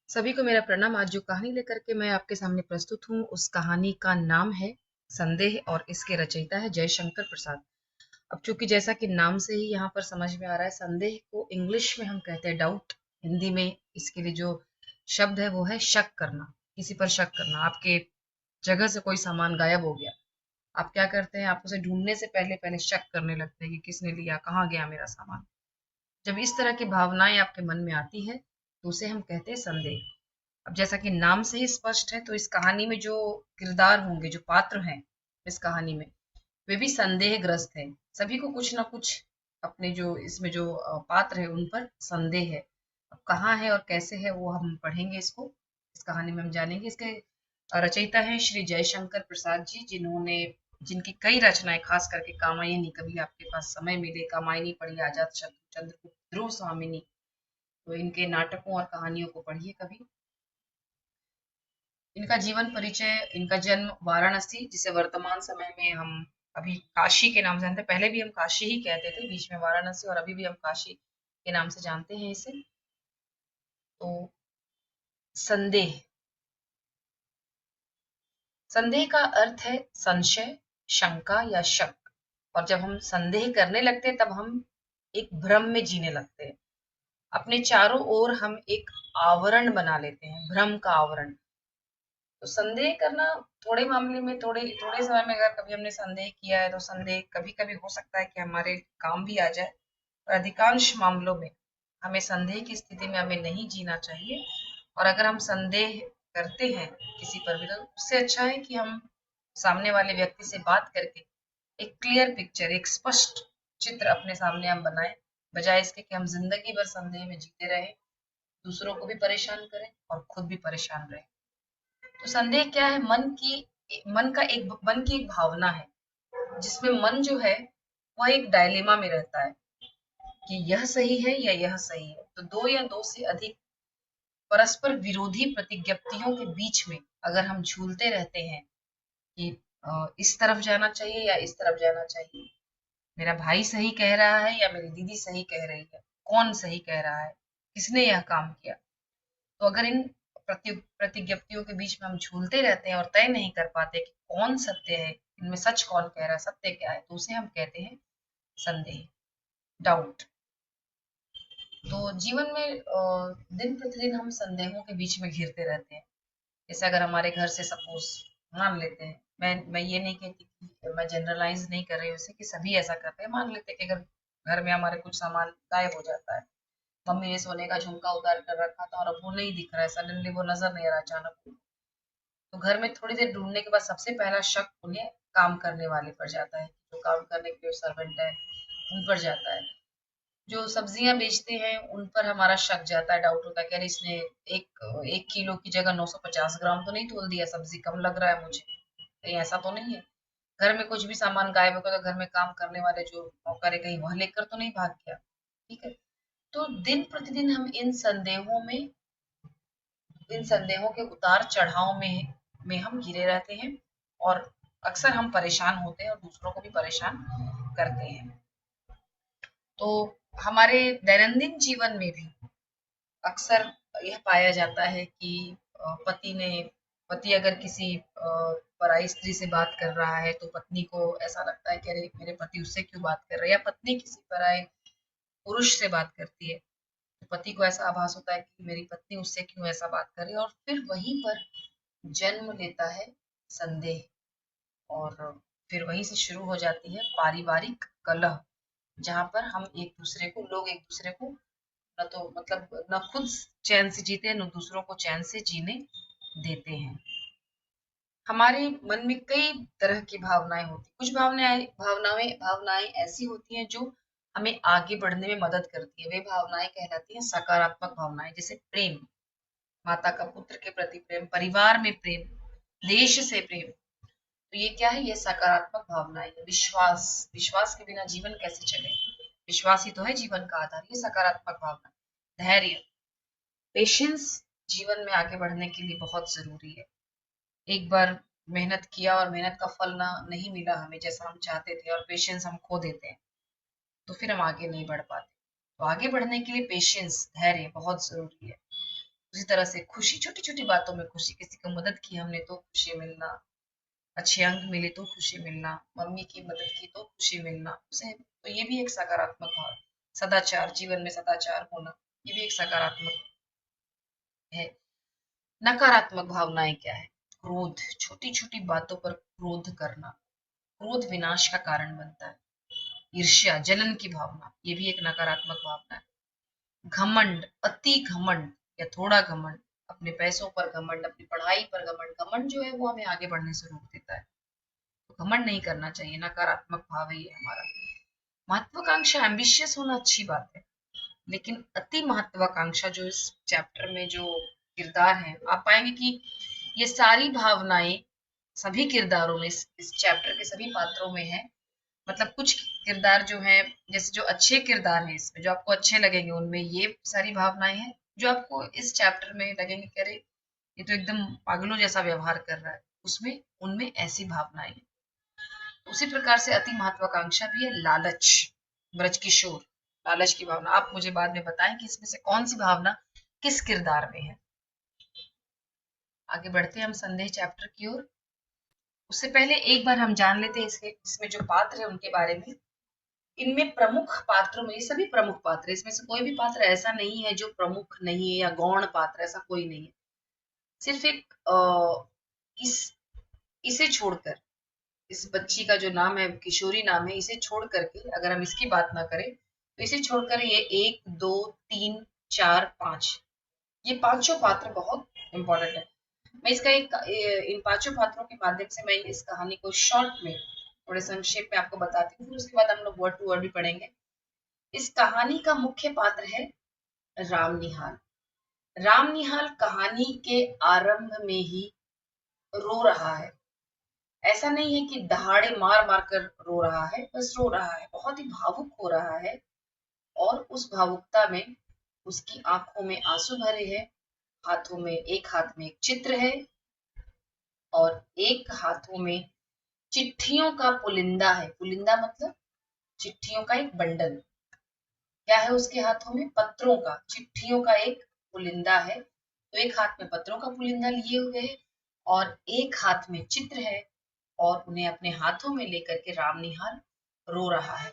सभी को मेरा प्रणाम। आज जो कहानी लेकर के मैं आपके सामने प्रस्तुत हूँ उस कहानी का नाम है संदेह और इसके रचयिता है जयशंकर प्रसाद। अब चूंकि जैसा कि नाम से ही यहाँ पर समझ में आ रहा है, संदेह को इंग्लिश में हम कहते हैं डाउट। हिंदी में इसके लिए जो शब्द है वो है शक करना, किसी पर शक करना। आपके जगह से कोई सामान गायब हो गया, आप क्या करते हैं? आप उसे ढूंढने से पहले पहले शक करने लगते हैं कि किसने लिया, कहाँ गया मेरा सामान। जब इस तरह की भावनाएं आपके मन में आती है तो उसे हम कहते हैं संदेह। अब जैसा कि नाम से ही स्पष्ट है, तो इस कहानी में जो किरदार होंगे, जो पात्र हैं इस कहानी में, वे भी संदेहग्रस्त हैं। सभी को कुछ ना कुछ अपने जो इसमें जो पात्र है उन पर संदेह है। अब कहाँ है और कैसे है वो हम पढ़ेंगे, इसको इस कहानी में हम जानेंगे। इसके रचयिता हैं श्री जयशंकर प्रसाद जी, जिन्होंने जिनकी कई रचनाएं, खास करके कामायनी, कभी आपके पास समय मिले कामायनी पढ़िए, आजाद शत्रु चंद्रगुप्त, ध्रुव स्वामिनी, तो इनके नाटकों और कहानियों को पढ़िए कभी। इनका जीवन परिचय, इनका जन्म वाराणसी, जिसे वर्तमान समय में हम अभी काशी के नाम से जानते हैं, पहले भी हम काशी ही कहते थे, बीच में वाराणसी, और अभी भी हम काशी के नाम से जानते हैं इसे। तो संदेह, संदेह का अर्थ है संशय, शंका या शक। और जब हम संदेह करने लगते हैं तब हम एक भ्रम में जीने लगते हैं। अपने चारों ओर हम एक आवरण बना लेते हैं, भ्रम का आवरण। तो संदेह करना, थोड़े मामले में, थोड़े थोड़े समय में अगर कभी हमने संदेह किया है तो संदेह कभी कभी हो सकता है कि हमारे काम भी आ जाए। और अधिकांश मामलों में हमें संदेह की स्थिति में हमें नहीं जीना चाहिए। और अगर हम संदेह करते हैं किसी पर भी, तो उससे अच्छा है कि हम सामने वाले व्यक्ति से बात करके एक क्लियर पिक्चर, एक स्पष्ट चित्र अपने सामने हम बनाएं, बजाय इसके कि हम जिंदगी भर संदेह में जीते रहें, दूसरों को भी परेशान करें और खुद भी परेशान रहें। तो संदेह क्या है? मन की एक भावना है, जिसमें मन जो है वह एक डायलेमा में रहता है कि यह सही है या यह सही है। तो दो या दो से अधिक परस्पर विरोधी प्रतिज्ञप्तियों के बीच में अगर हम झूलते रहते हैं कि इस तरफ जाना चाहिए या इस तरफ जाना चाहिए, मेरा भाई सही कह रहा है या मेरी दीदी सही कह रही है, कौन सही कह रहा है, किसने यह काम किया, तो अगर इन प्रतिज्ञप्तियों के बीच में हम झूलते रहते हैं और तय नहीं कर पाते कि कौन सत्य है, इनमें सच कौन कह रहा है, सत्य क्या है, तो उसे हम कहते हैं संदेह, डाउट। तो जीवन में दिन प्रतिदिन हम संदेहों के बीच में घिरते रहते हैं। जैसे अगर हमारे घर से सपोज, मान लेते हैं, मैं ये नहीं कहती कि मैं जनरलाइज नहीं कर रही हूँ इसे कि सभी ऐसा करते हैं, मान लेते हैं कि अगर घर में हमारे कुछ सामान गायब हो जाता है, मम्मी ने सोने का झुमका उतार कर रखा था और अब वो नहीं दिख रहा है, सडनली वो नजर नहीं आ रहा अचानक, तो घर में थोड़ी देर ढूंढने के बाद सबसे पहला शक उन्हें काम करने वाले पर जाता है, जो काम करने के लिए सर्वेंट है उन पर जाता है। जो सब्जियां बेचते हैं उन पर हमारा शक जाता है, डाउट होता है कि अरे इसने एक एक किलो की जगह 950 ग्राम तो नहीं तोल दिया, सब्जी कम लग रहा है मुझे, कहीं ऐसा तो नहीं है। घर में कुछ भी सामान गायब होगा तो घर में काम करने वाले जो नौकर है, कहीं वह लेकर तो नहीं भाग गया। ठीक है। तो दिन प्रतिदिन हम इन संदेहों के उतार चढ़ाव में हम घिरे रहते हैं, और अक्सर हम परेशान होते हैं और दूसरों को भी परेशान करते हैं। तो हमारे दैनंदिन जीवन में भी अक्सर यह पाया जाता है कि पति अगर किसी पराई स्त्री से बात कर रहा है तो पत्नी को ऐसा लगता है कि अरे मेरे पति उससे क्यों बात कर रहे हैं, या पत्नी किसी पराए पुरुष से बात करती है तो पति को ऐसा आभास होता है कि मेरी पत्नी उससे क्यों ऐसा बात कर रही है, और फिर वहीं पर जन्म लेता है संदेह। और फिर वहीं से शुरू हो जाती है पारिवारिक कलह, जहां पर लोग एक दूसरे को न तो मतलब न खुद चैन से जीते न दूसरों को चैन से जीने देते हैं। हमारे मन में कई तरह की भावनाएं होती, कुछ भावनाएं ऐसी होती हैं जो हमें आगे बढ़ने में मदद करती है। वे भावनाएं कहलाती हैं सकारात्मक भावनाएं, जैसे प्रेम, माता का पुत्र के प्रति प्रेम, परिवार में प्रेम, देश से प्रेम। तो ये क्या है? ये सकारात्मक भावनाएं है। विश्वास, विश्वास के बिना जीवन कैसे चले, विश्वास ही तो है जीवन का आधार, ये सकारात्मक भावना। धैर्य, पेशेंस जीवन में आगे बढ़ने के लिए बहुत जरूरी है। एक बार मेहनत किया और मेहनत का फल ना नहीं मिला हमें जैसा हम चाहते थे, और पेशेंस हम खो देते हैं, तो फिर हम आगे नहीं बढ़ पाते। तो आगे बढ़ने के लिए पेशेंस, धैर्य बहुत जरूरी है। उसी तरह से खुशी, छोटी छोटी बातों में खुशी, किसी को मदद की हमने तो खुशी मिलना, अच्छे अंक मिले तो खुशी मिलना, मम्मी की मदद की तो खुशी मिलना, उसे तो ये भी एक सकारात्मक भाव। सदाचार, जीवन में सदाचार होना, ये भी एक सकारात्मक है। नकारात्मक भावनाएं क्या है? क्रोध, छोटी छोटी बातों पर क्रोध करना, क्रोध विनाश का कारण बनता है। ईर्ष्या, जलन की भावना, ये भी एक नकारात्मक भावना है। घमंड, अति घमंड या थोड़ा घमंड, अपने पैसों पर घमंड, अपनी पढ़ाई पर घमंड। घमंड जो है वो हमें आगे बढ़ने से रोक देता है, तो घमंड नहीं करना चाहिए, नकारात्मक भाव है ये हमारा। महत्वाकांक्षा, एम्बिशियस होना अच्छी बात है, लेकिन अति महत्वाकांक्षा जो इस चैप्टर में जो किरदार है, आप पाएंगे कि ये सारी भावनाएं सभी किरदारों में, इस चैप्टर के सभी पात्रों में है। मतलब कुछ किरदार जो है, जैसे जो अच्छे किरदार हैं इसमें, जो आपको अच्छे लगेंगे, उनमें ये सारी भावनाएं हैं। जो आपको इस चैप्टर में लगेंगे कि अरे ये तो एकदम पागलों जैसा व्यवहार कर रहा है, उसमें उनमें ऐसी भावनाएं हैं। उसी प्रकार से अति महत्वाकांक्षा भी है। लालच, ब्रजकिशोर, लालच की भावना। आप मुझे बाद में बताएं कि इसमें से कौन सी भावना किस किरदार में है। आगे बढ़ते हैं हम संदेह चैप्टर की ओर। उससे पहले एक बार हम जान लेते हैं इसमें जो पात्र है उनके बारे में। इनमें प्रमुख पात्रों में, ये सभी प्रमुख पात्र है, इसमें से कोई भी पात्र ऐसा नहीं है जो प्रमुख नहीं है या गौण पात्र, ऐसा कोई नहीं है। सिर्फ एक इस इसे छोड़कर, इस बच्ची का जो नाम है, किशोरी नाम है, इसे छोड़ करके अगर हम इसकी बात ना करें तो इसे छोड़कर ये 1, 2, 3, 4, 5, ये पांचों पात्र बहुत इंपॉर्टेंट है। मैं इसका इन पांचों पात्रों के माध्यम से मैं इस कहानी को शॉर्ट में, थोड़े संक्षेप में आपको बताती हूँ, फिर उसके बाद हम लोग वर्ड टू वर्ड भी पढ़ेंगे। इस कहानी का मुख्य पात्र है राम निहाल। राम निहाल कहानी के आरंभ में ही रो रहा है। ऐसा नहीं है कि दहाड़े मार मार कर रो रहा है, बस रो रहा है, बहुत ही भावुक हो रहा है। और उस भावुकता में उसकी आंखों में आंसू भरे हैं, हाथों में, एक हाथ में एक चित्र है और एक हाथों में चिट्ठियों का पुलिंदा है। पुलिंदा मतलब चिट्ठियों का एक बंडल। क्या है उसके हाथों में? पत्रों का, चिट्ठियों का एक पुलिंदा है। तो एक हाथ में पत्रों का पुलिंदा लिए हुए है और एक हाथ में चित्र है, और उन्हें अपने हाथों में लेकर के राम निहाल रो रहा है।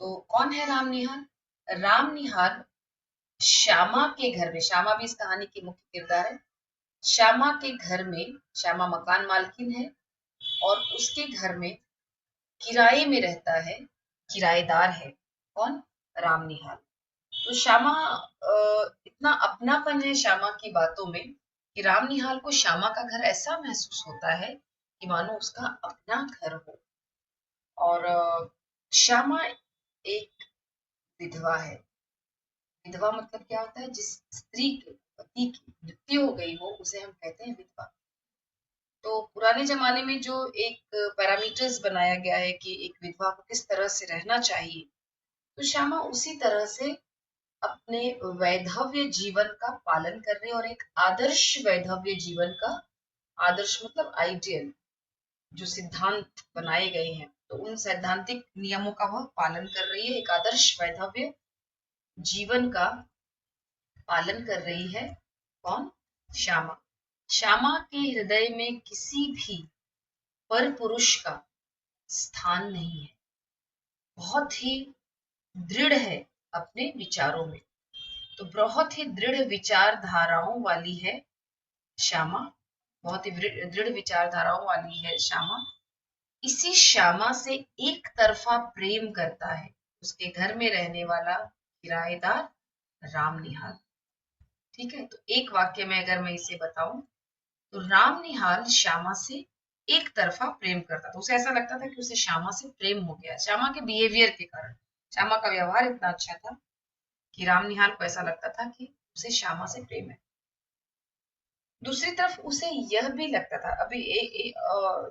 तो कौन है राम निहाल? राम निहाल श्यामा के घर में, श्यामा भी इस कहानी की मुख्य किरदार है। श्यामा के घर में, श्यामा मकान मालकिन है और उसके घर में किराए में रहता है, किराएदार है। कौन? राम निहाल। तो श्यामा, इतना अपनापन है श्यामा की बातों में कि राम निहाल को श्यामा का घर ऐसा महसूस होता है कि मानो उसका अपना घर हो। और श्यामा एक विधवा है। विधवा मतलब क्या होता है? जिस स्त्री के पति की मृत्यु हो गई हो उसे हम कहते हैं विधवा। तो पुराने जमाने में जो एक पैरामीटर्स बनाया गया है कि एक विधवा को किस तरह से रहना चाहिए, तो श्यामा उसी तरह से अपने वैधव्य जीवन का पालन कर रहे, और एक आदर्श वैधव्य जीवन का, आदर्श मतलब आइडियल, जो सिद्धांत बनाए गए हैं, तो उन सैद्धांतिक नियमों का वह पालन कर रही है, एक आदर्श वैधव्य जीवन का पालन कर रही है। कौन? श्यामा। श्यामा के हृदय में किसी भी पर पुरुष का स्थान नहीं है, बहुत ही दृढ़ है अपने विचारों में। तो बहुत ही दृढ़ विचारधाराओं वाली है श्यामा, बहुत ही दृढ़ विचारधाराओं वाली है श्यामा। इसी श्यामा से एक तरफा प्रेम करता है उसके घर में रहने वाला किराएदार राम निहाल। ठीक है, तो एक वाक्य में अगर मैं इसे बताऊं तो राम निहाल श्यामा से एक तरफा प्रेम करता था। उसे ऐसा लगता था कि उसे श्यामा से प्रेम हो गया, श्यामा के बिहेवियर के कारण। श्यामा का व्यवहार इतना अच्छा था कि राम निहाल को ऐसा लगता था कि उसे श्यामा से प्रेम है। दूसरी तरफ उसे यह भी लगता था, अभी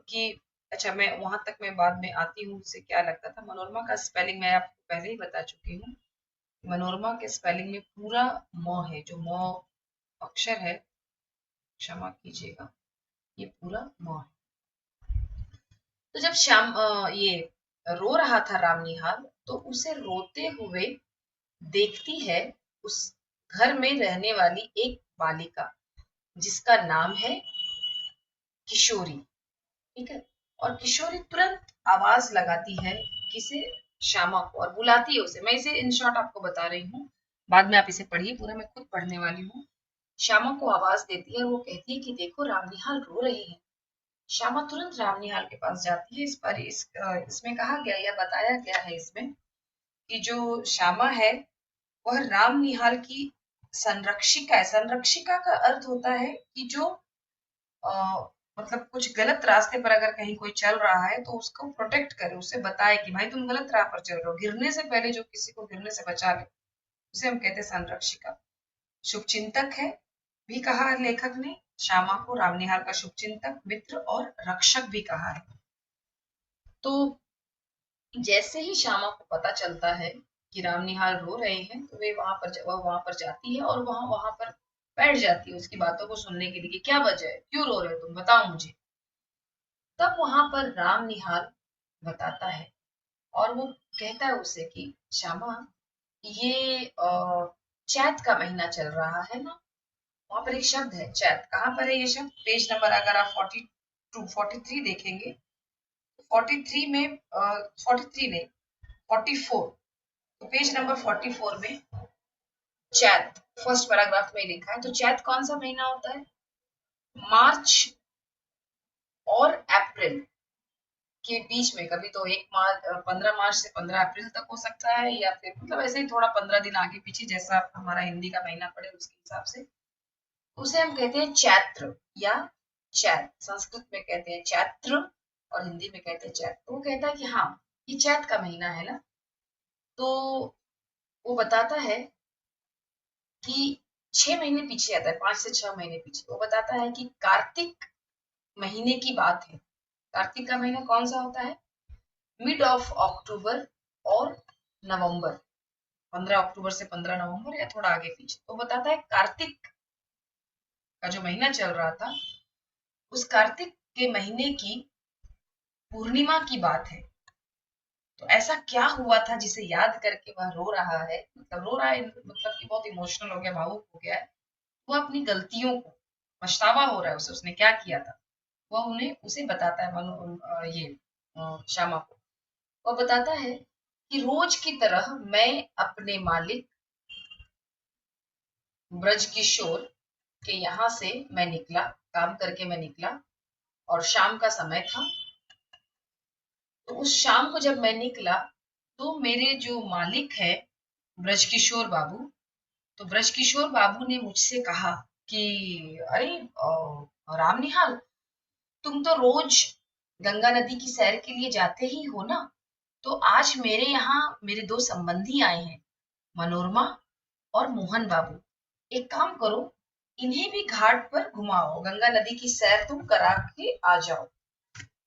कि अच्छा, मैं वहां तक मैं बाद में आती हूँ, उसे क्या लगता था। मनोरमा का स्पेलिंग मैं आपको पहले ही बता चुकी हूँ। मनोरमा के स्पेलिंग में पूरा म है, जो म अक्षर है, क्षमा कीजिएगा, ये पूरा म है। तो जब ये रो रहा था राम निहाल, तो उसे रोते हुए देखती है उस घर में रहने वाली एक बालिका जिसका नाम है किशोरी। ठीक है। और किशोरी तुरंत आवाज लगाती है किसे, श्यामा को, और बुलाती है उसे। मैं इसे इन शॉर्ट आपको बता रही हूँ, बाद में आप इसे पढ़िए पूरा, मैं खुद पढ़ने वाली हूँ। श्यामा को आवाज देती है, वो कहती है कि देखो रामनिहाल रो रही है। श्यामा तुरंत रामनिहाल के पास जाती है। इस पर इसमें कहा गया या बताया गया है इसमें कि जो श्यामा है वह रामनिहाल की संरक्षिका है। संरक्षिका का अर्थ होता है कि जो अ, मतलब कुछ गलत रास्ते पर अगर कहीं कोई चल रहा है तो उसको प्रोटेक्ट करे, उसे बताए कि भाई तुम गलत राह पर चल रहे हो, गिरने से पहले जो किसी को गिरने से बचा ले उसे हम कहते हैं संरक्षिका। शुभचिंतक है भी कहा है लेखक ने श्यामा को, रामनिहाल का शुभचिंतक, मित्र और रक्षक भी कहा है। तो जैसे ही श्यामा को पता चलता है कि रामनिहाल रो रहे हैं तो वह वहां पर जाती है और वहां वहां पर बैठ जाती है उसकी बातों को सुनने के लिए कि क्या वजह है, क्यों रो रहे हो तुम, बताओ मुझे। तब वहां पर रामनिहाल बताता है और वो कहता है उससे कि श्यामा, ये चैत का महीना चल रहा है ना। वहां पर एक शब्द है चैत, कहाँ पर है ये शब्द, पेज नंबर अगर आप 42 43 देखेंगे, 43 में 43 नहीं 44, तो पेज नंबर 44 में चैत फर्स्ट पैराग्राफ में लिखा है। तो चैत कौन सा महीना होता है, मार्च और अप्रैल के बीच में। कभी तो 15 मार्च से 15 अप्रैल तक हो सकता है, या फिर मतलब ऐसे ही थोड़ा 15 दिन आगे पीछे, जैसा हमारा हिंदी का महीना पड़े उसके हिसाब से उसे हम कहते हैं चैत्र या चैत। संस्कृत में कहते हैं चैत्र और हिंदी में कहते हैं चैत। तो वो कहता है कि हाँ ये चैत का महीना है ना। तो वो बताता है कि 6 महीने पीछे आता है, 5 से 6 महीने पीछे। वो बताता है कि कार्तिक महीने की बात है। कार्तिक का महीना कौन सा होता है, मिड ऑफ अक्टूबर और नवंबर, 15 अक्टूबर से 15 नवंबर या थोड़ा आगे पीछे। तो बताता है कार्तिक का जो महीना चल रहा था उस कार्तिक के महीने की पूर्णिमा की बात है। तो ऐसा क्या हुआ था जिसे याद करके वह रो रहा है, मतलब रो रहा है मतलब कि बहुत इमोशनल हो गया, भावुक हो गया है। वो अपनी गलतियों को पछतावा हो रहा है उसे, उसने क्या किया था वह उन्हें उसे बताता है श्यामा को। वह बताता है कि रोज की तरह मैं अपने मालिक ब्रजकिशोर के यहाँ से मैं निकला, काम करके मैं निकला और शाम का समय था। तो उस शाम को जब मैं निकला तो मेरे जो मालिक है ब्रजकिशोर बाबू, तो ब्रजकिशोर बाबू ने मुझसे कहा कि अरे रामनिहाल, तुम तो रोज गंगा नदी की सैर के लिए जाते ही हो ना। तो आज मेरे यहाँ मेरे दो संबंधी आए हैं, मनोरमा और मोहन बाबू। एक काम करो, इन्हें भी घाट पर घुमाओ, गंगा नदी की सैर तुम करा के आ जाओ।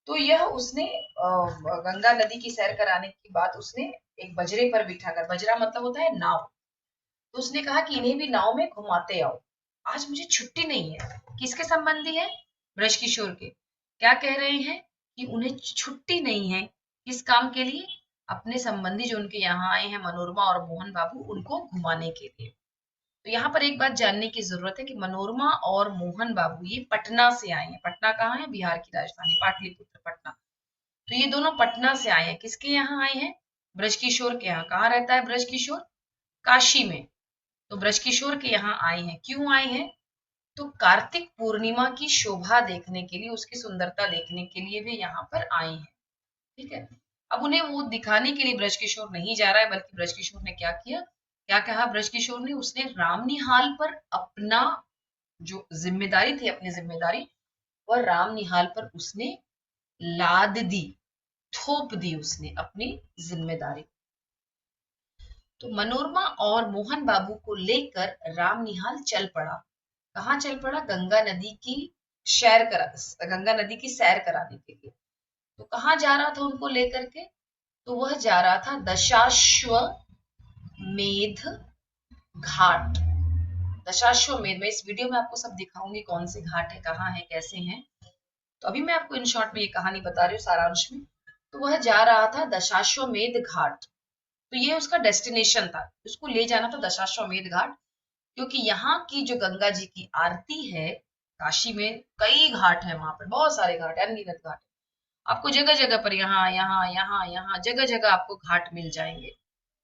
तो यह उसने गंगा नदी की सैर कराने की बात उसने एक बजरे पर बिठाकर, बजरा मतलब होता है नाव, तो उसने कहा कि इन्हें भी नाव में घुमाते आओ, आज मुझे छुट्टी नहीं है। किसके संबंधी है, ब्रजकिशोर के। क्या कह रहे हैं कि उन्हें छुट्टी नहीं है, किस काम के लिए, अपने संबंधी जो उनके यहाँ आए हैं मनोरमा और मोहन बाबू, उनको घुमाने के लिए। तो यहाँ पर एक बात जानने की जरूरत है कि मनोरमा और मोहन बाबू ये पटना से आए हैं। पटना कहाँ है, बिहार की राजधानी पाटलिपुत्र, पटना। तो ये दोनों पटना से आए हैं, किसके यहाँ आए हैं, ब्रजकिशोर के यहाँ। कहाँ रहता है ब्रजकिशोर, काशी में। तो ब्रजकिशोर के यहाँ आए हैं, क्यों आए हैं, तो कार्तिक पूर्णिमा की शोभा देखने के लिए, उसकी सुंदरता देखने के लिए वे यहाँ पर आए हैं। ठीक है। अब उन्हें वो दिखाने के लिए ब्रजकिशोर नहीं जा रहा है, बल्कि ब्रजकिशोर ने क्या किया, क्या कहा ब्रजकिशोर ने, उसने रामनिहाल पर अपना जो जिम्मेदारी थी, अपनी जिम्मेदारी वह रामनिहाल पर उसने लाद दी, थोप दी उसने अपनी जिम्मेदारी। तो मनोरमा और मोहन बाबू को लेकर रामनिहाल चल पड़ा। कहाँ चल पड़ा, गंगा नदी की गंगा नदी की सैर कराने के लिए। तो कहाँ जा रहा था उनको लेकर के, तो वह जा रहा था दशाश्वमेध घाट। दशाश्वमेध, मैं इस वीडियो में आपको सब दिखाऊंगी कौन से घाट है, कहाँ है, कैसे हैं। तो अभी मैं आपको इन शॉर्ट में ये कहानी बता रही हूँ सारांश में। तो वह जा रहा था दशाश्वमेध घाट, तो ये उसका डेस्टिनेशन था, उसको ले जाना था दशाश्वमेध घाट। क्योंकि यहाँ की जो गंगा जी की आरती है, काशी में कई घाट है, वहां पर बहुत सारे घाट है, अनगिनत घाट। आपको जगह जगह पर यहाँ यहाँ यहाँ यहाँ जगह जगह आपको घाट मिल जाएंगे।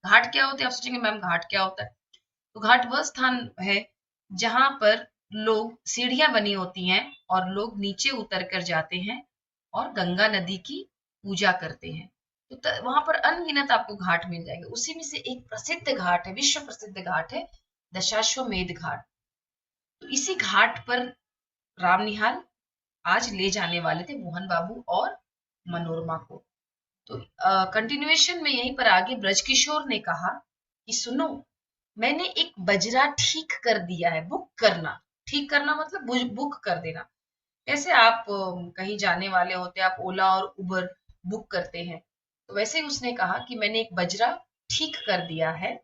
घाट क्या होते हैं? आप सोचेंगे मैम घाट क्या होता है? तो घाट वह स्थान है जहां पर लोग सीढ़ियां बनी होती हैं और लोग नीचे उतर कर जाते हैं और गंगा नदी की पूजा करते हैं। तो वहां पर अनगिनत आपको घाट मिल जाएंगे। उसी में से एक प्रसिद्ध घाट है, विश्व प्रसिद्ध घाट है दशाश्वमेध घाट। तो इसी घाट पर राम निहाल आज ले जाने वाले थे मोहन बाबू और मनोरमा को। तो कंटिन्यूएशन में यहीं पर आगे ब्रजकिशोर ने कहा कि सुनो, मैंने एक बजरा ठीक कर दिया है। बुक करना, ठीक करना मतलब बुक कर देना। कैसे आप कहीं जाने वाले होते हैं, आप ओला और उबर बुक करते हैं, तो वैसे ही उसने कहा कि मैंने एक बजरा ठीक कर दिया है।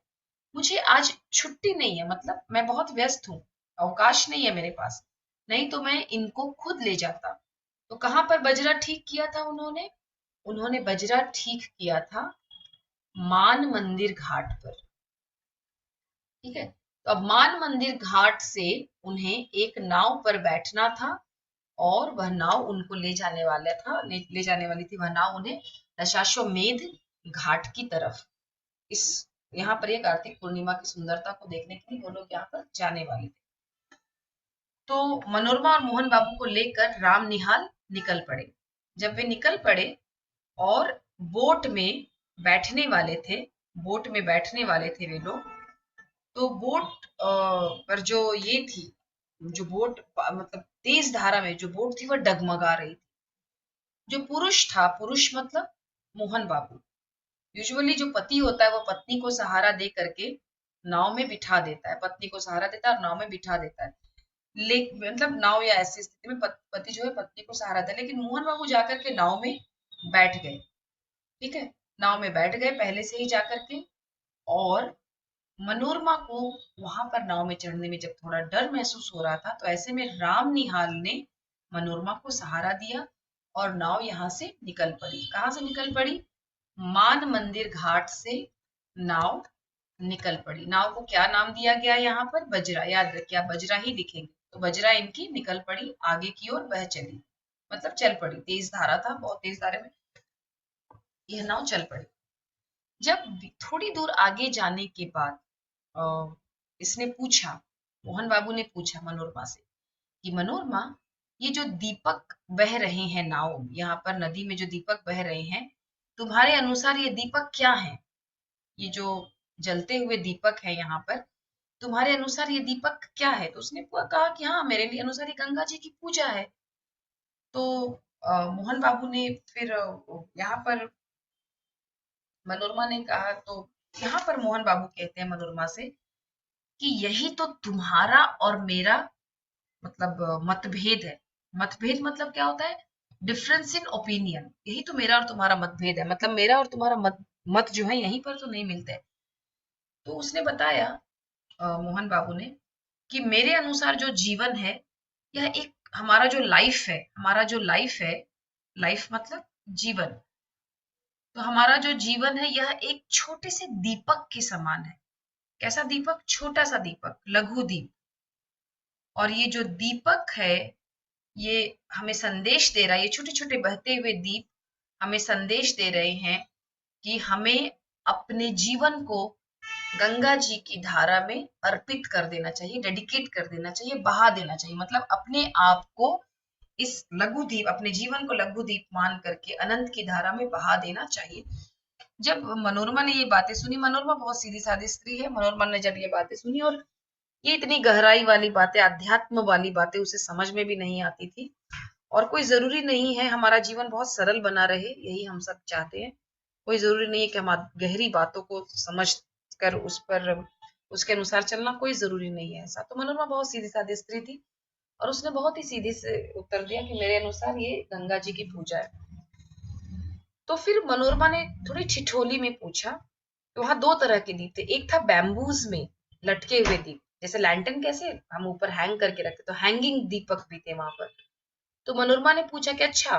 मुझे आज छुट्टी नहीं है, मतलब मैं बहुत व्यस्त हूँ, अवकाश नहीं है मेरे पास, नहीं तो मैं इनको खुद ले जाता। तो कहाँ पर बजरा ठीक किया था उन्होंने? उन्होंने बजरा ठीक किया था मान मंदिर घाट पर। ठीक है, तो अब मान मंदिर घाट से उन्हें एक नाव पर बैठना था और वह नाव उनको ले जाने वाला था, ले जाने वाली थी वह नाव उन्हें दशाश्वमेध घाट की तरफ। इस यहाँ पर एक कार्तिक पूर्णिमा की सुंदरता को देखने के लिए वो लोग यहाँ पर जाने वाले थे। तो मनोरमा और मोहन बाबू को लेकर राम निहाल निकल पड़े। जब वे निकल पड़े और बोट में बैठने वाले थे, बोट में बैठने वाले थे वे लोग, तो बोट पर जो ये थी, जो बोट मतलब तेज धारा में जो बोट थी वह डगमगा रही थी। जो पुरुष था, पुरुष मतलब मोहन बाबू, यूजुअली जो पति होता है वो पत्नी को सहारा दे करके नाव में बिठा देता है, पत्नी को सहारा देता है और नाव में बिठा देता है। मतलब नाव या ऐसी स्थिति में पति जो है पत्नी को सहारा देता है, लेकिन मोहन बाबू जाकर के नाव में बैठ गए। ठीक है, नाव में बैठ गए पहले से ही जाकर के। और मनोरमा को वहां पर नाव में चढ़ने में जब थोड़ा डर महसूस हो रहा था, तो ऐसे में राम निहाल ने मनोरमा को सहारा दिया और नाव यहाँ से निकल पड़ी। कहाँ से निकल पड़ी? मान मंदिर घाट से नाव निकल पड़ी। नाव को क्या नाम दिया गया यहाँ पर? बजरा। याद रखिए, आप बजरा ही लिखेंगे। तो बजरा इनकी निकल पड़ी, आगे की ओर बह चली, मतलब चल पड़ी। तेज धारा था, बहुत तेज धारे में यह नाव चल पड़ी। जब थोड़ी दूर आगे जाने के बाद इसने पूछा, मोहन बाबू ने पूछा मनोरमा से कि मनोरमा, ये जो दीपक बह रहे हैं नाव, यहाँ पर नदी में जो दीपक बह रहे हैं, तुम्हारे अनुसार ये दीपक क्या है? ये जो जलते हुए दीपक है यहाँ पर, तुम्हारे अनुसार ये दीपक क्या है? तो उसने कहा कि हाँ, मेरे लिए अनुसार ये गंगा जी की पूजा है। तो मोहन बाबू ने फिर यहाँ पर मनोरमा ने कहा, तो यहाँ पर मोहन बाबू कहते हैं मनोरमा से कि यही तो तुम्हारा और मेरा मतलब मतभेद है। मतभेद मतलब क्या होता है? Difference in opinion. यही तो मेरा और तुम्हारा मतभेद है, मतलब मेरा और तुम्हारा मत जो है यहीं पर तो नहीं मिलते। तो उसने बताया मोहन बाबू ने कि मेरे अनुसार जो जीवन है, यह एक हमारा जो लाइफ है, हमारा जो लाइफ है, लाइफ मतलब जीवन, तो हमारा जो जीवन है यह एक छोटे से दीपक के समान है। कैसा दीपक? छोटा सा दीपक, लघु दीप। और ये जो दीपक है ये हमें संदेश दे रहा है, ये छोटे छोटे बहते हुए दीप हमें संदेश दे रहे हैं कि हमें अपने जीवन को गंगा जी की धारा में अर्पित कर देना चाहिए, डेडिकेट कर देना चाहिए, बहा देना चाहिए। मतलब अपने आप को इस लघु दीप, अपने जीवन को लघु दीप मान करके अनंत की धारा में बहा देना चाहिए। जब मनोरमा ने ये बातें सुनी, मनोरमा बहुत सीधी सादी स्त्री है, मनोरमा ने जब ये बातें सुनी और ये इतनी गहराई वाली बातें, अध्यात्म वाली बातें उसे समझ में भी नहीं आती थी। और कोई जरूरी नहीं है, हमारा जीवन बहुत सरल बना रहे, यही हम सब चाहते हैं। कोई जरूरी नहीं है कि हम गहरी बातों को समझ कर उस पर उसके अनुसार चलना कोई जरूरी नहीं है ऐसा। तो मनोरमा बहुत सीधी सादी स्त्री थी और उसने बहुत ही सीधे से उत्तर दिया कि मेरे अनुसार ये गंगा जी की पूजा है। तो फिर मनोरमा ने थोड़ी ठिठोली में पूछा, तो वहां दो तरह के दीप थे। एक था बैम्बूज में लटके हुए दीप, जैसे लैंटर्न कैसे हम ऊपर हैंग करके रखते, तो हैंगिंग दीपक भी थे वहां पर। तो मनोरमा ने पूछा कि अच्छा,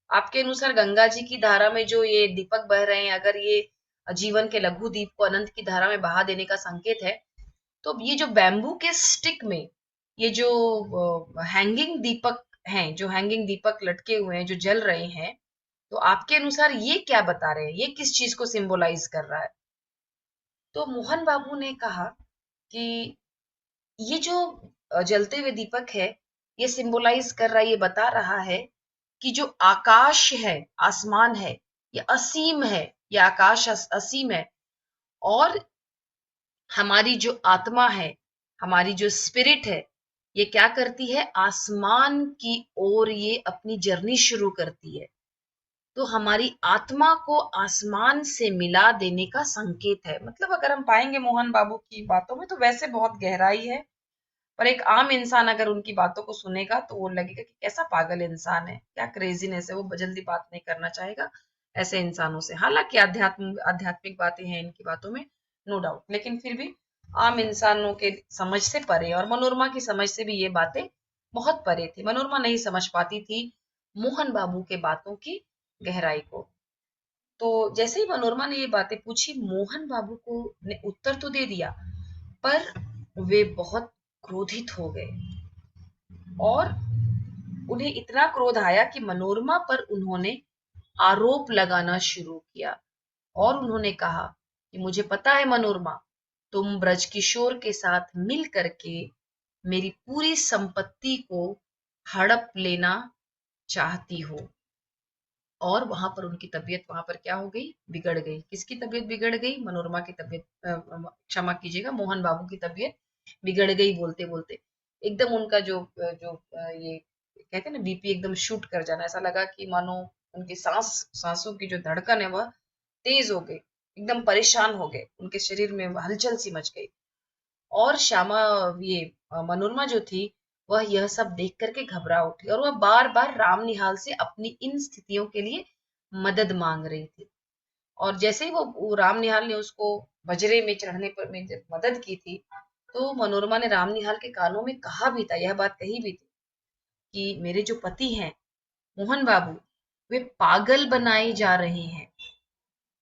आपके अनुसार गंगा जी की धारा में जो ये दीपक बह रहे हैं, अगर ये जीवन के लघु दीप को अनंत की धारा में बहा देने का संकेत है, तो ये जो बैम्बू के स्टिक में ये जो हैंगिंग दीपक हैं, जो हैंगिंग दीपक लटके हुए हैं, जो जल रहे हैं, तो आपके अनुसार ये क्या बता रहे हैं? ये किस चीज को सिंबलाइज कर रहा है? तो मोहन बाबू ने कहा कि ये जो जलते हुए दीपक है, ये सिंबलाइज कर रहा है, ये बता रहा है कि जो आकाश है, आसमान है, ये असीम है, ये आकाश असीम है। और हमारी जो आत्मा है, हमारी जो स्पिरिट है, ये क्या करती है? आसमान की ओर ये अपनी जर्नी शुरू करती है। तो हमारी आत्मा को आसमान से मिला देने का संकेत है। मतलब अगर हम पाएंगे मोहन बाबू की बातों में, तो वैसे बहुत गहराई है, पर एक आम इंसान अगर उनकी बातों को सुनेगा तो वो लगेगा कि कैसा पागल इंसान है, क्या क्रेजीनेस है, वो जल्दी बात नहीं करना चाहेगा ऐसे इंसानों से। हालांकि आध्यात्मिक बातें हैं इनकी बातों में, नो डाउट, लेकिन फिर भी आम इंसानों के समझ से परे, और मनोरमा की समझ से भी ये बातें बहुत परे थी। मनोरमा नहीं समझ पाती थी मोहन बाबू के बातों की गहराई को। तो जैसे ही मनोरमा ने ये बातें पूछी, मोहन बाबू को ने उत्तर तो दे दिया, पर वे बहुत क्रोधित हो गए, और उन्हें इतना क्रोध आया कि मनोरमा पर उन्होंने आरोप लगाना शुरू किया। और उन्होंने कहा कि मुझे पता है मनोरमा, तुम ब्रजकिशोर के साथ मिल करके मेरी पूरी संपत्ति को हड़प लेना चाहती हो। और वहां पर उनकी तबीयत वहां पर क्या हो गई? बिगड़ गई। किसकी तबीयत बिगड़ गई? मनोरमा की तबीयत, क्षमा कीजिएगा, मोहन बाबू की तबीयत बिगड़ गई। बोलते बोलते एकदम उनका ये कहते हैं ना, बीपी एकदम शूट कर जाना, ऐसा लगा कि मानो उनकी सांसों की जो धड़कन है वह तेज हो गई, एकदम परेशान हो गए, उनके शरीर में हलचल सी मच गई। और श्यामा, ये मनोरमा जो थी, वह यह सब देख करके घबरा उठी, और वह बार बार राम निहाल से अपनी इन स्थितियों के लिए मदद मांग रही थी। और जैसे ही वो राम निहाल ने उसको बजरे में चढ़ने पर में जब मदद की थी, तो मनोरमा ने राम निहाल के कानों में कहा भी था, यह बात कही भी थी कि मेरे जो पति हैं मोहन बाबू, वे पागल बनाए जा रहे हैं,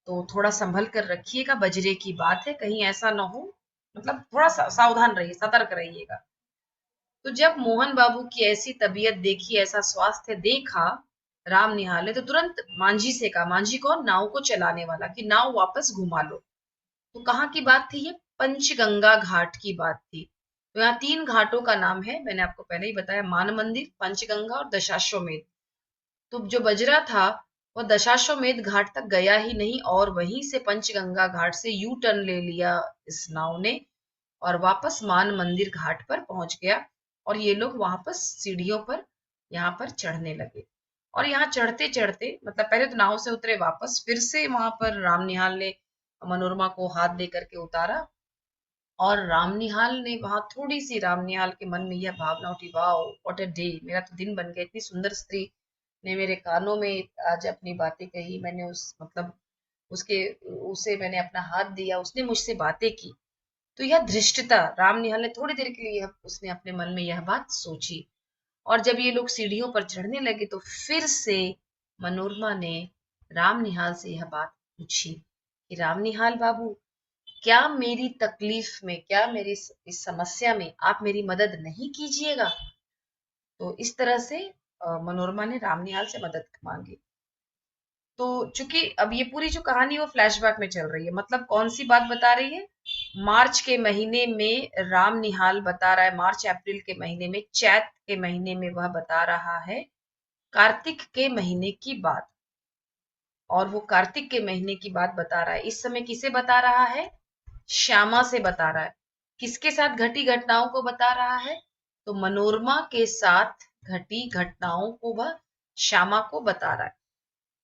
तो थोड़ा संभल कर रखिएगा, बजरे की बात है, कहीं ऐसा ना हो, मतलब थोड़ा सावधान रहिए, सतर्क रहिएगा। तो जब मोहन बाबू की ऐसी तबीयत देखी, ऐसा स्वास्थ्य देखा राम निहाल ने, तो तुरंत मांझी से कहा, मांझी कौन? नाव को चलाने वाला, कि नाव वापस घुमा लो। तो कहाँ की बात थी? ये पंचगंगा घाट की बात थी। तो यहाँ 3 घाटों का नाम है, मैंने आपको पहले ही बताया, मान मंदिर, पंचगंगा और दशाश्वमेध। तो जो बजरा था वह दशाश्वमेध घाट तक गया ही नहीं, और वहीं से पंचगंगा घाट से यू टर्न ले लिया इस नाव ने, और वापस मान मंदिर घाट पर पहुंच गया। और ये लोग वहां पर सीढ़ियों पर यहाँ पर चढ़ने लगे। और यहाँ चढ़ते चढ़ते, मतलब पहले तो नाव से उतरे, वापस फिर से वहां पर राम निहाल ने मनोरमा को हाथ दे करके उतारा। और राम निहाल ने वहां थोड़ी सी, राम निहाल के मन में यह भावना उठी, वाह व्हाट अ डे, मेरा तो दिन बन गया, इतनी सुंदर स्त्री ने मेरे कानों में आज अपनी बातें कही, मैंने उस मतलब उसके उसे मैंने अपना हाथ दिया, उसने मुझसे बातें की। तो यह धृष्टता, राम निहाल ने थोड़ी देर के लिए उसने अपने मन में यह बात सोची। और जब ये लोग सीढ़ियों पर चढ़ने लगे, तो फिर से मनोरमा ने राम निहाल से यह बात पूछी कि राम निहाल बाबू, क्या मेरी तकलीफ में, क्या मेरी इस समस्या में आप मेरी मदद नहीं कीजिएगा? तो इस तरह से मनोरमा ने राम निहाल से मदद मांगी। तो चूंकि अब ये पूरी जो कहानी वो फ्लैशबैक में चल रही है, मतलब कौन सी बात बता रही है? मार्च के महीने में राम निहाल बता रहा है, मार्च अप्रैल के महीने में, चैत के महीने में वह बता रहा है कार्तिक के महीने की बात। और वो कार्तिक के महीने की बात बता रहा है, इस समय किसे बता रहा है? श्यामा से बता रहा है। किसके साथ घटी घटनाओं को बता रहा है? तो मनोरमा के साथ घटी घटनाओं को वह श्यामा को बता रहा है।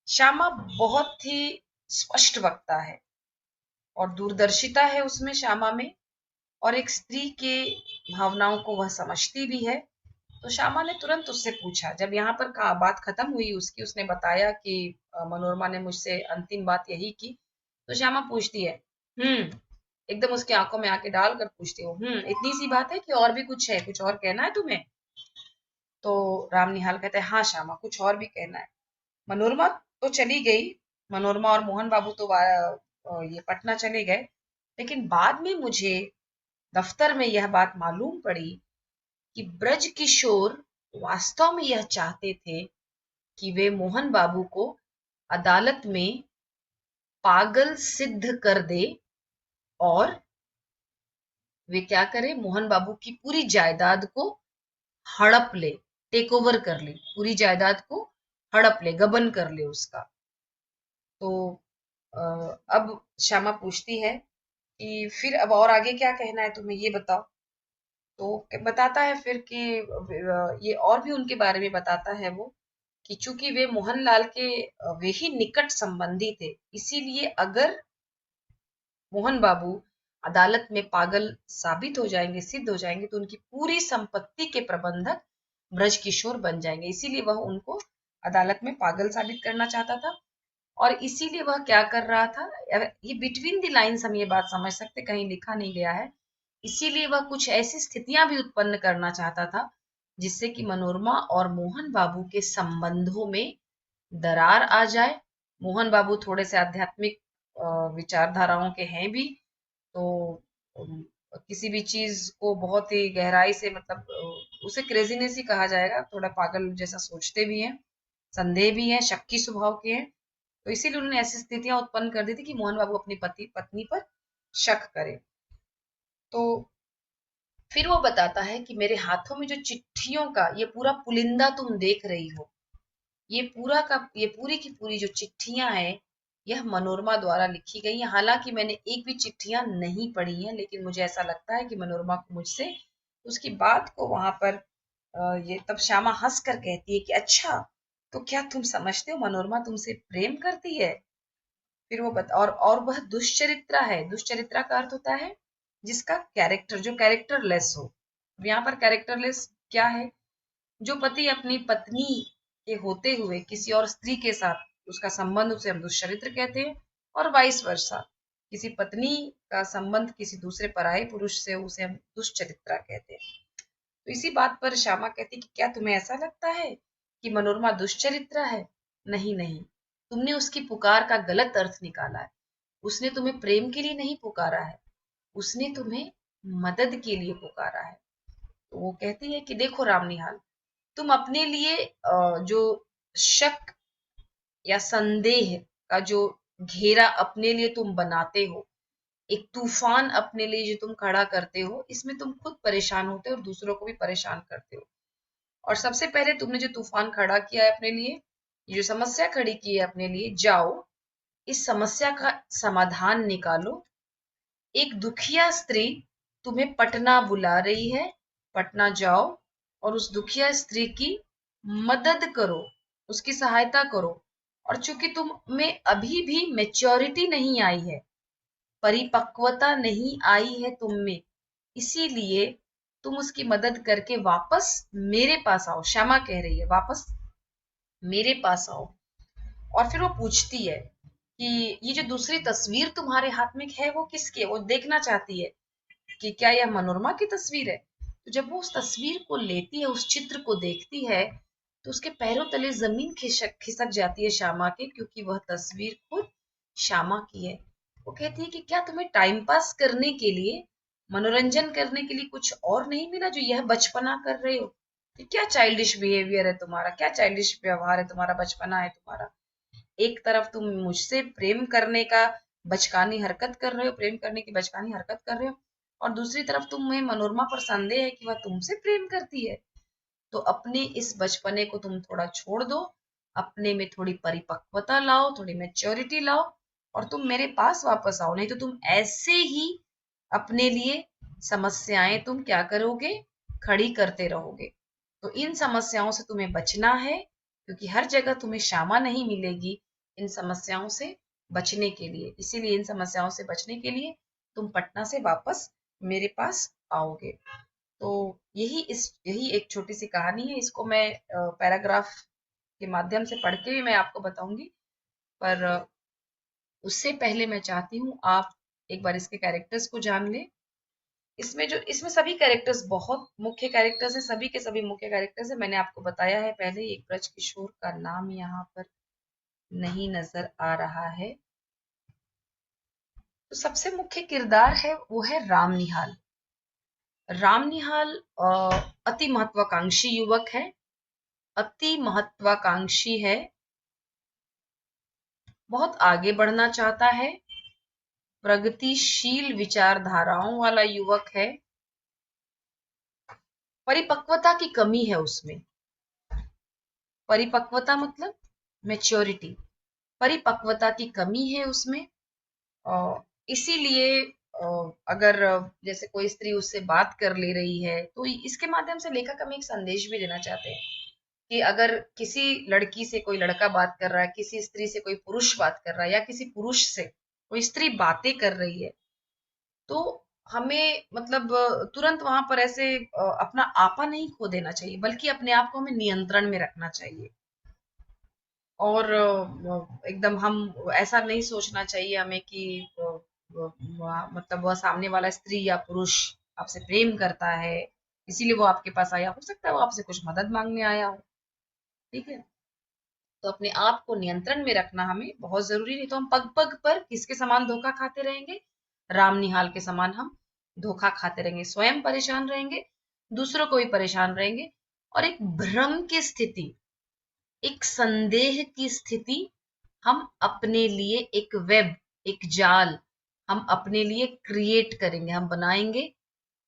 श्यामा बहुत ही स्पष्ट वक्ता है, और दूरदर्शिता है उसमें, श्यामा में, और एक स्त्री के भावनाओं को वह समझती भी है। तो श्यामा ने तुरंत उससे पूछा, जब यहाँ पर बात खत्म हुई उसकी, उसने बताया कि मनोरमा ने मुझसे अंतिम बात यही की, तो श्यामा पूछती है, एकदम उसकी आंखों में आके डालकर पूछती हो, इतनी सी बात है कि और भी कुछ है, कुछ और कहना है तुम्हें? तो राम निहाल कहते हैं, हाँ श्यामा, कुछ और भी कहना है। मनोरमा तो चली गई, मनोरमा और मोहन बाबू तो ये पटना चले गए, लेकिन बाद में मुझे दफ्तर में यह बात मालूम पड़ी कि ब्रज किशोर वास्तव में यह चाहते थे कि वे मोहन बाबू को अदालत में पागल सिद्ध कर दे और वे क्या करें, मोहन बाबू की पूरी जायदाद को हड़प ले, टेक ओवर कर ले, पूरी जायदाद को हड़प ले, गबन कर ले उसका। तो अब श्यामा पूछती है कि फिर अब और आगे क्या कहना है तुम्हें, ये बताओ। तो बताता है फिर कि ये और भी उनके बारे में बताता है वो कि चूंकि वे मोहनलाल के वे ही निकट संबंधी थे, इसीलिए अगर मोहन बाबू अदालत में पागल साबित हो जाएंगे, सिद्ध हो जाएंगे, तो उनकी पूरी संपत्ति के प्रबंधक ब्रजकिशोर बन जाएंगे। इसीलिए वह उनको अदालत में पागल साबित करना चाहता था। और इसीलिए वह क्या कर रहा था, ये बिटवीन द लाइंस हम ये बात समझ सकते, कहीं लिखा नहीं गया है। इसीलिए वह कुछ ऐसी स्थितियां भी उत्पन्न करना चाहता था जिससे कि मनोरमा और मोहन बाबू के संबंधों में दरार आ जाए। मोहन बाबू थोड़े से आध्यात्मिक विचारधाराओं के हैं भी, तो किसी भी चीज को बहुत ही गहराई से, मतलब उसे क्रेजीनेस ही कहा जाएगा, थोड़ा पागल जैसा सोचते भी हैं, संदेह भी है, शक्की स्वभाव के हैं। तो इसीलिए उन्होंने ऐसी स्थितियां उत्पन्न कर दी थी कि मोहन बाबू अपनी पति पत्नी पर शक करे। तो फिर वो बताता है कि मेरे हाथों में जो चिट्ठियों का ये पूरा पुलिंदा तुम देख रही हो, ये पूरी की पूरी जो चिट्ठियां हैं, यह मनोरमा द्वारा लिखी गई हैं। हालांकि मैंने एक भी चिट्ठियां नहीं पढ़ी हैं, लेकिन मुझे ऐसा लगता है कि मनोरमा को मुझसे उसकी बात को वहां पर ये तब श्यामा हंस कर कहती है कि अच्छा, तो क्या तुम समझते हो मनोरमा तुमसे प्रेम करती है। फिर वो बता, और वह दुष्चरित्रा है। दुष्चरित्रा का अर्थ होता है जिसका कैरेक्टर, जो कैरेक्टरलेस हो। यहाँ पर कैरेक्टरलेस क्या है, जो पति अपनी पत्नी के होते हुए किसी और स्त्री के साथ उसका संबंध, उसे हम दुष्चरित्र कहते हैं। और वाइस वर्सा, किसी पत्नी का संबंध किसी दूसरे पराये पुरुष से, उसे हम दुष्चरित्रा कहते हैं। तो इसी बात पर श्यामा कहती कि क्या तुम्हें ऐसा लगता है कि मनोरमा दुष्चरित्रा है? नहीं नहीं, तुमने उसकी पुकार का गलत अर्थ निकाला है। उसने तुम्हें प्रेम के लिए नहीं पुकारा है, उसने तुम्हें मदद के लिए पुकारा है। तो वो कहती है कि देखो रामनिहाल, तुम अपने लिए जो शक या संदेह का जो घेरा अपने लिए तुम बनाते हो, एक तूफान अपने लिए जो तुम खड़ा करते हो, इसमें तुम खुद परेशान होते हो और दूसरों को भी परेशान करते हो। और सबसे पहले तुमने जो तूफान खड़ा किया है अपने लिए, ये जो समस्या खड़ी की है अपने लिए, जाओ इस समस्या का समाधान निकालो। एक दुखिया स्त्री तुम्हें पटना बुला रही है, पटना जाओ और उस दुखिया स्त्री की मदद करो, उसकी सहायता करो। और चूंकि तुम में अभी भी मेच्योरिटी नहीं आई है, परिपक्वता नहीं आई है तुम में, इसीलिए तुम उसकी मदद करके वापस मेरे पास आओ। श्यामा कह रही है वापस मेरे पास आओ। और फिर वो पूछती है कि ये जो दूसरी तस्वीर तुम्हारे हाथ में है वो किसकी है, वो देखना चाहती है कि क्या यह मनोरमा की तस्वीर है। तो जब वो उस तस्वीर को लेती है, उस चित्र को देखती है, तो उसके पैरों तले जमीन खिसक खिसक जाती है श्यामा के, क्योंकि वह तस्वीर खुद श्यामा की है। वो कहती है कि क्या तुम्हें टाइम पास करने के लिए, मनोरंजन करने के लिए कुछ और नहीं मिला जो यह बचपना कर रहे हो? कि क्या चाइल्डिश बिहेवियर है तुम्हारा, क्या चाइल्डिश व्यवहार है तुम्हारा, बचपना है तुम्हारा। एक तरफ तुम मुझसे प्रेम करने का बचकानी हरकत कर रहे हो, प्रेम करने की बचकानी हरकत कर रहे हो, और दूसरी तरफ तुम्हें मनोरमा पर संदेह है कि वह तुमसे प्रेम करती है। तो अपने इस बचपने को तुम थोड़ा छोड़ दो, अपने में थोड़ी परिपक्वता लाओ, थोड़ी मैच्योरिटी लाओ, और तुम मेरे पास वापस आओ। नहीं तो तुम ऐसे ही अपने लिए समस्याएं तुम क्या करोगे, खड़ी करते रहोगे। तो इन समस्याओं से तुम्हें बचना है, क्योंकि हर जगह तुम्हें श्यामा नहीं मिलेगी इन समस्याओं से बचने के लिए। इसीलिए इन समस्याओं से बचने के लिए तुम पटना से वापस मेरे पास आओगे। तो यही एक छोटी सी कहानी है। इसको मैं पैराग्राफ के माध्यम से पढ़ के भी मैं आपको बताऊंगी, पर उससे पहले मैं चाहती हूँ आप एक बार इसके कैरेक्टर्स को जान लें। इसमें सभी कैरेक्टर्स बहुत मुख्य कैरेक्टर्स हैं, सभी के सभी मुख्य कैरेक्टर्स हैं। मैंने आपको बताया है पहले ही, एक ब्रज किशोर का नाम यहाँ पर नहीं नजर आ रहा है। तो सबसे मुख्य किरदार है वो है राम निहाल। राम निहाल अति महत्वाकांक्षी युवक है, अति महत्वाकांक्षी है, बहुत आगे बढ़ना चाहता है, प्रगतिशील विचारधाराओं वाला युवक है, परिपक्वता की कमी है उसमें। परिपक्वता मतलब मैच्योरिटी, परिपक्वता की कमी है उसमें। इसीलिए अगर जैसे कोई स्त्री उससे बात कर ले रही है तो इसके माध्यम से लेखक हमें एक संदेश भी देना चाहते हैं कि अगर किसी लड़की से कोई लड़का बात कर रहा है, किसी स्त्री से कोई पुरुष बात कर रहा है, या किसी पुरुष से कोई स्त्री बातें कर रही है, तो हमें मतलब तुरंत वहां पर ऐसे अपना आपा नहीं खो देना चाहिए, बल्कि अपने आप को हमें नियंत्रण में रखना चाहिए। और एकदम हम ऐसा नहीं सोचना चाहिए हमें कि मतलब वह सामने वाला स्त्री या पुरुष आपसे प्रेम करता है, इसीलिए वो आपके पास आया। हो सकता है वो आपसे कुछ मदद मांगने आया हो। ठीक है, तो अपने आप को नियंत्रण में रखना हमें बहुत जरूरी, नहीं तो हम पग पग पर किसके समान धोखा खाते रहेंगे? राम निहाल के समान हम धोखा खाते रहेंगे, स्वयं परेशान रहेंगे, दूसरों को भी परेशान रहेंगे, और एक भ्रम की स्थिति, एक संदेह की स्थिति हम अपने लिए, एक वेब, एक जाल हम अपने लिए क्रिएट करेंगे, हम बनाएंगे,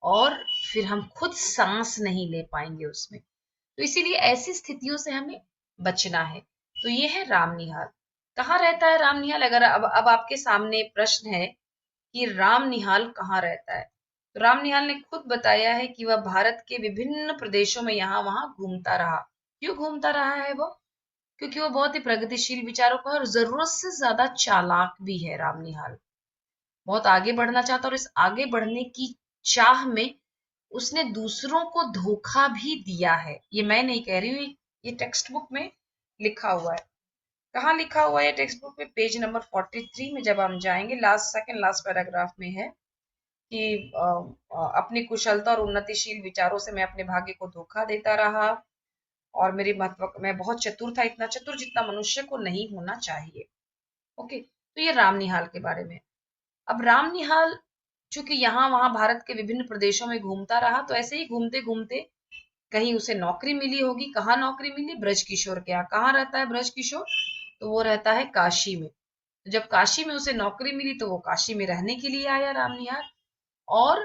और फिर हम खुद सांस नहीं ले पाएंगे उसमें। तो इसीलिए ऐसी स्थितियों से हमें बचना है। तो ये है राम निहाल। कहाँ रहता है राम निहाल? अगर अब आपके सामने प्रश्न है कि राम निहाल कहाँ रहता है, तो राम निहाल ने खुद बताया है कि वह भारत के विभिन्न प्रदेशों में यहाँ वहां घूमता रहा। क्यों घूमता रहा है वो? क्योंकि वो बहुत ही प्रगतिशील विचारों का और जरूरत से ज्यादा चालाक भी है राम निहाल। बहुत आगे बढ़ना चाहता, और इस आगे बढ़ने की चाह में उसने दूसरों को धोखा भी दिया है। ये मैं नहीं कह रही हूँ, ये टेक्स्ट बुक में लिखा हुआ है। कहाँ लिखा हुआ है टेक्स्ट बुक में? पेज नंबर 43 में जब हम जाएंगे, सेकंड लास्ट पैराग्राफ में है कि अपनी कुशलता और उन्नतिशील विचारों से मैं अपने भाग्य को धोखा देता रहा, और मैं बहुत चतुर था, इतना चतुर जितना मनुष्य को नहीं होना चाहिए। ओके, तो ये राम निहाल के बारे में। अब राम निहाल चूंकि यहाँ वहां भारत के विभिन्न प्रदेशों में घूमता रहा, तो ऐसे ही घूमते घूमते कहीं उसे नौकरी मिली होगी। कहाँ नौकरी मिली? ब्रज किशोर के यहाँ। कहाँ रहता है ब्रज किशोर? तो वो रहता है काशी में। तो जब काशी में उसे नौकरी मिली तो वो काशी में रहने के लिए आया राम निहाल। और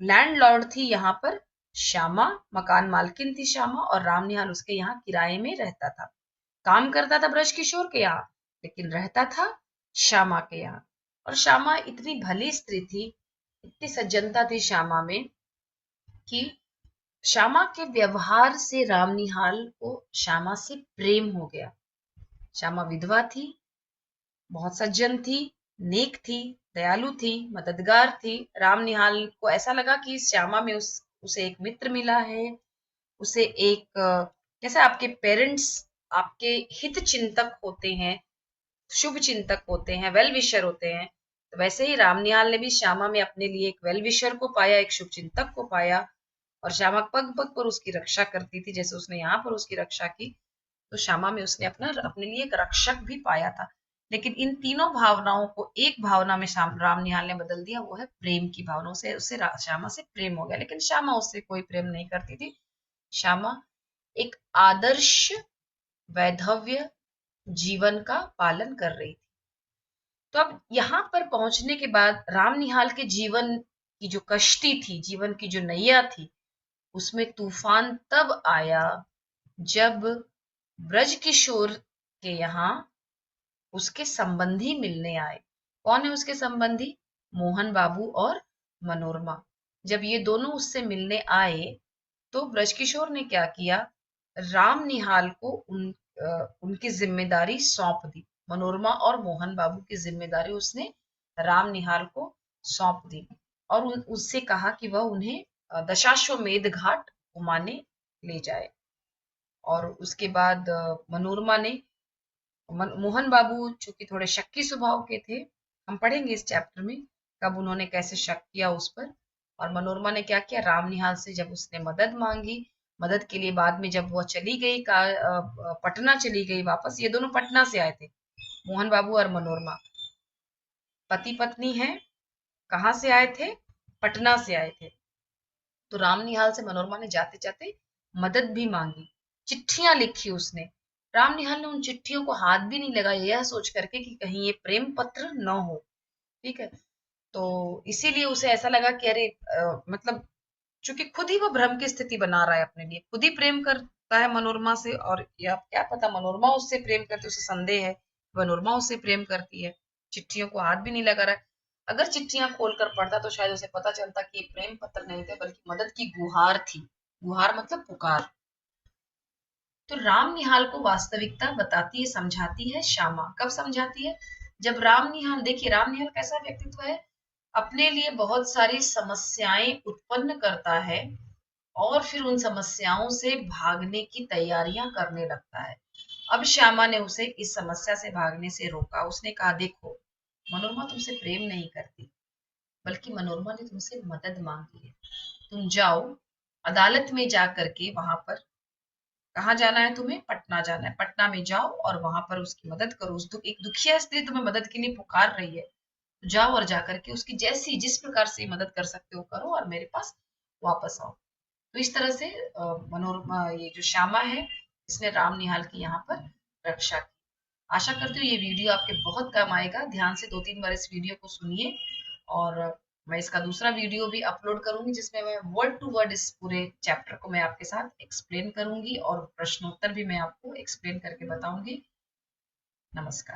लैंडलॉर्ड थी यहाँ पर श्यामा, मकान मालकिन थी श्यामा, और राम निहाल उसके यहाँ किराए में रहता था। काम करता था ब्रज किशोर के यहाँ, लेकिन रहता था श्यामा के यहाँ। और श्यामा इतनी भली स्त्री थी, इतनी सज्जनता थी श्यामा में, कि श्यामा के व्यवहार से राम निहाल को श्यामा से प्रेम हो गया। श्यामा विधवा थी, बहुत सज्जन थी, नेक थी, दयालु थी, मददगार थी। राम निहाल को ऐसा लगा कि श्यामा में उसे एक मित्र मिला है, उसे एक जैसे आपके पेरेंट्स आपके हित चिंतक होते हैं, शुभ चिंतक होते हैं, वेल विशर होते हैं, तो वैसे ही राम निहाल ने भी श्यामा में अपने लिए एक वेल विशर को पाया, एक शुभ चिंतक को पाया। और श्यामा पग पग पर उसकी रक्षा करती थी, जैसे उसने यहाँ पर उसकी रक्षा की, तो श्यामा में उसने अपने लिए एक रक्षक भी पाया था। लेकिन इन तीनों भावनाओं को एक भावना में राम निहाल ने बदल दिया, वो है प्रेम की भावना। उसे उससे श्यामा से प्रेम हो गया, लेकिन श्यामा उससे कोई प्रेम नहीं करती थी। श्यामा एक आदर्श वैधव्य जीवन का पालन कर रही थी। तो अब यहाँ पर पहुंचने के बाद राम निहाल के जीवन की जो कश्ती थी, जीवन की जो नैया थी, उसमें तूफान तब आया जब ब्रज किशोर के यहाँ उसके संबंधी मिलने आए। कौन है उसके संबंधी? मोहन बाबू और मनोरमा। जब ये दोनों उससे मिलने आए तो ब्रजकिशोर ने क्या किया? राम निहाल को उनकी जिम्मेदारी सौंप दी। मनोरमा और मोहन बाबू की जिम्मेदारी उसने राम निहाल को सौंप दी, और उससे कहा कि वह उन्हें दशाश्वमेध घाट घुमाने ले जाए। और उसके बाद मनोरमा ने मोहन बाबू चूंकि थोड़े शक्की स्वभाव के थे, हम पढ़ेंगे इस चैप्टर में कब उन्होंने कैसे शक किया उस पर। और मनोरमा ने क्या किया? राम निहाल से जब उसने मदद मांगी, मदद के लिए बाद में जब वह चली गई पटना चली गई वापस, ये दोनों पटना से आए थे, मोहन बाबू और मनोरमा पति पत्नी हैं। कहाँ से आए थे? पटना से आए थे। तो राम निहाल से मनोरमा ने जाते जाते मदद भी मांगी, चिट्ठियां लिखी उसने। राम निहाल ने उन चिट्ठियों को हाथ भी नहीं लगाया, यह सोच करके कि कहीं ये प्रेम पत्र न हो। ठीक है, तो इसीलिए उसे ऐसा लगा कि अरे मतलब चूंकि खुद ही वो भ्रम की स्थिति बना रहा है अपने लिए, खुद ही प्रेम करता है मनोरमा से, और या क्या पता मनोरमा उससे प्रेम करती, उसे संदेह है मनोरमा उससे प्रेम करती है, चिट्ठियों को हाथ भी नहीं लगा रहा है। अगर चिट्ठियां खोलकर पढ़ता तो शायद उसे पता चलता कि ये प्रेम पत्र नहीं थे बल्कि मदद की गुहार थी। गुहार मतलब पुकार। तो राम निहाल को वास्तविकता बताती है, समझाती है श्यामा। कब समझाती है? जब राम निहाल, देखिए राम निहाल कैसा व्यक्तित्व है, अपने लिए बहुत सारी समस्याएं उत्पन्न करता है और फिर उन समस्याओं से भागने की तैयारियां करने लगता है। अब श्यामा ने उसे इस समस्या से भागने से रोका। उसने कहा देखो, मनोरमा तुमसे प्रेम नहीं करती, बल्कि मनोरमा ने तुमसे मदद मांगी है। तुम जाओ, अदालत में जा करके वहां पर, कहाँ जाना है तुम्हें? पटना जाना है। पटना में जाओ और वहां पर उसकी मदद करो। एक दुखिया स्त्री तुम्हें मदद के लिए पुकार रही है, तो जाओ और जाकर के उसकी जैसी जिस प्रकार से मदद कर सकते हो करो और मेरे पास वापस आओ। तो इस तरह से मनोरमा, ये जो श्यामा है, इसने राम निहाल की यहाँ पर रक्षा की। आशा करती हूँ ये वीडियो आपके बहुत काम आएगा। ध्यान से 2-3 बार इस वीडियो को सुनिए, और मैं इसका दूसरा वीडियो भी अपलोड करूंगी जिसमें मैं वर्ड टू वर्ड इस पूरे चैप्टर को मैं आपके साथ एक्सप्लेन करूंगी और प्रश्नोत्तर भी मैं आपको एक्सप्लेन करके बताऊंगी। नमस्कार।